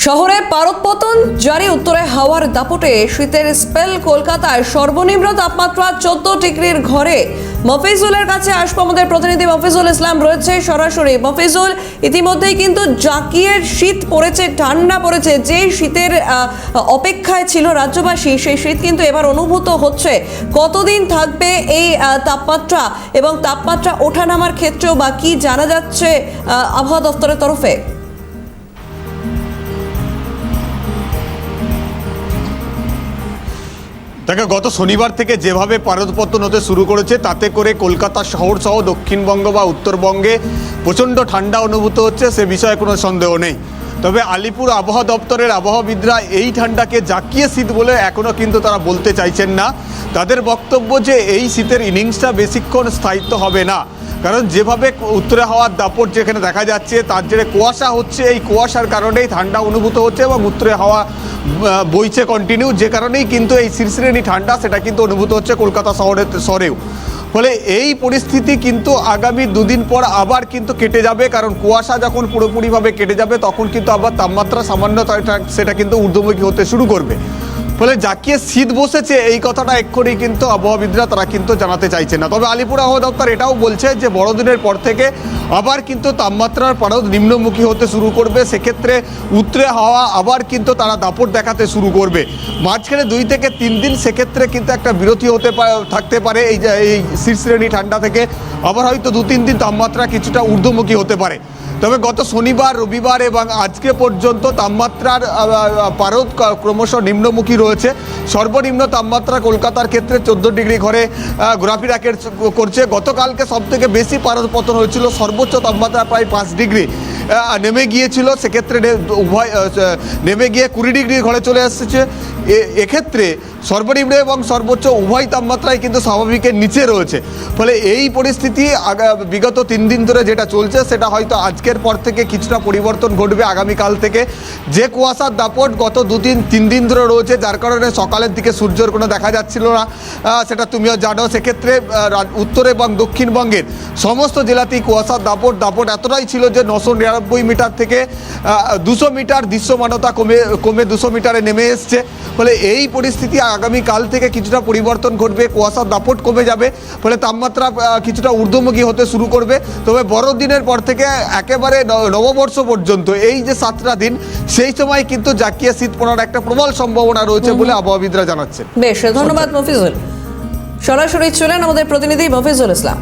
শহরে পারদপতন জারি, উত্তরে হাওয়ার দাপটে শীতের স্পেল। কলকাতায় সর্বনিম্ন তাপমাত্রা 14 ডিগ্রির ঘরে। মফিজুলের কাছে আসবো, আমাদের প্রতিনিধি মফিজুল ইসলাম রয়েছে সরাসরি। মফিজুল, ইতিমধ্যেই কিন্তু জাকিয়ে শীত পড়েছে, ঠান্ডা পড়েছে। যে শীতের অপেক্ষায় ছিল রাজ্যবাসী, সেই শীত কিন্তু এবার অনুভূত হচ্ছে। কতদিন থাকবে এই তাপমাত্রা এবং তাপমাত্রা ওঠানামার ক্ষেত্রেও বা কি জানা যাচ্ছে আবহাওয়া দপ্তরের তরফে? দেখো, গত শনিবার থেকে যেভাবে পারদপতন হতে শুরু করেছে, তাতে করে কলকাতা শহর সহ দক্ষিণবঙ্গ বা উত্তরবঙ্গে প্রচণ্ড ঠান্ডা অনুভূত হচ্ছে, সে বিষয়ে কোনো সন্দেহ নেই। তবে আলিপুর আবহাওয়া দপ্তরের আবহাওয়াবিদরা এই ঠান্ডাকে জাকিয়ে শীত বলে এখনও কিন্তু তারা বলতে চাইছেন না। তাদের বক্তব্য যে এই শীতের ইনিংসটা বেশিক্ষণ স্থায়িত্ব হবে না, কারণ যেভাবে উত্তরে হাওয়ার দাপট যেখানে দেখা যাচ্ছে, তার জেরে কুয়াশা হচ্ছে। এই কুয়াশার কারণেই ঠান্ডা অনুভূত হচ্ছে এবং উত্তরে হাওয়া বইছে কন্টিনিউ, যে কারণেই কিন্তু এই শিরশিরানি ঠান্ডা সেটা কিন্তু অনুভূত হচ্ছে কলকাতা শহরেও। ফলে এই পরিস্থিতি কিন্তু আগামী দুদিন পর আবার কিন্তু কেটে যাবে, কারণ কুয়াশা যখন পুরোপুরিভাবে কেটে যাবে তখন কিন্তু আবার তাপমাত্রা সামান্য সেটা কিন্তু ঊর্ধ্বমুখী হতে শুরু করবে। ফলে জাকিয়ে শীত বসেছে এই কথাটা এক্ষুনি কিন্তু আবহাওয়াবিদরা তারা কিন্তু জানাতে চাইছে না। তবে আলিপুর আবহাওয়া দপ্তর এটাও বলছে যে বড়দিনের পর থেকে আবার কিন্তু তাপমাত্রার পারদ নিম্নমুখী হতে শুরু করবে। সেক্ষেত্রে উত্তরে হাওয়া আবার কিন্তু তারা দাপট দেখাতে শুরু করবে। মাঝখানে 2 থেকে 3 দিন সেক্ষেত্রে কিন্তু একটা বিরতি থাকতে পারে এই শীর্ষশ্রেণী ঠান্ডা থেকে। আবার হয়তো 2-3 দিন তাপমাত্রা কিছুটা ঊর্ধ্বমুখী হতে পারে। তবে গত শনিবার, রবিবার এবং আজকে পর্যন্ত তাপমাত্রার পারদ ক্রমশ নিম্নমুখী রয়েছে। সর্বনিম্ন তাপমাত্রা কলকাতার ক্ষেত্রে 14 ডিগ্রি ঘরে ঘোরাফেরা করছে। গতকালকে সবথেকে বেশি পারদ পতন হয়েছিল, সর্বোচ্চ তাপমাত্রা প্রায় 5 ডিগ্রি নেমে গিয়েছিল। সেক্ষেত্রে নেমে গিয়ে 20 ডিগ্রির ঘরে চলে এসেছে। এক্ষেত্রে সর্বনিম্ন এবং সর্বোচ্চ উভয় তাপমাত্রায় কিন্তু স্বাভাবিকের নিচে রয়েছে। ফলে এই পরিস্থিতি বিগত 3 দিন ধরে যেটা চলছে, সেটা হয়তো আজকের পর থেকে কিছুটা পরিবর্তন ঘটবে আগামীকাল থেকে। যে কুয়াশার দাপট গত 2-3 দিন ধরে রয়েছে, যার কারণে সকালের দিকে সূর্যের কোনো দেখা যাচ্ছিল না, সেটা তুমিও জানো। সেক্ষেত্রে উত্তর এবং দক্ষিণবঙ্গের সমস্ত জেলাতেই কুয়াশার দাপট এতটাই ছিল যে 999 মিটার থেকে 200 মিটার দৃশ্যমানতা কমে 200 মিটারে নেমে এসছে। ফলে এই পরিস্থিতি আগামীকাল থেকে কিছুটা পরিবর্তন ঘটবে, কুয়াশার দাপট কমে যাবে, ফলে তাপমাত্রা কিছুটা ঊর্ধ্বমুখী হতে শুরু করবে। তবে বড়দিনের পর থেকে একেবারে নববর্ষ পর্যন্ত এই যে 7টা দিন, সেই সময় কিন্তু জাকিয়ে শীত পড়ার একটা প্রবল সম্ভাবনা রয়েছে বলে আবহাওয়াবিদরা জানাচ্ছেন। বেশ, ধন্যবাদ মফিজুল। সরাসরি ছিলেন আমাদের প্রতিনিধি মফিজুল ইসলাম।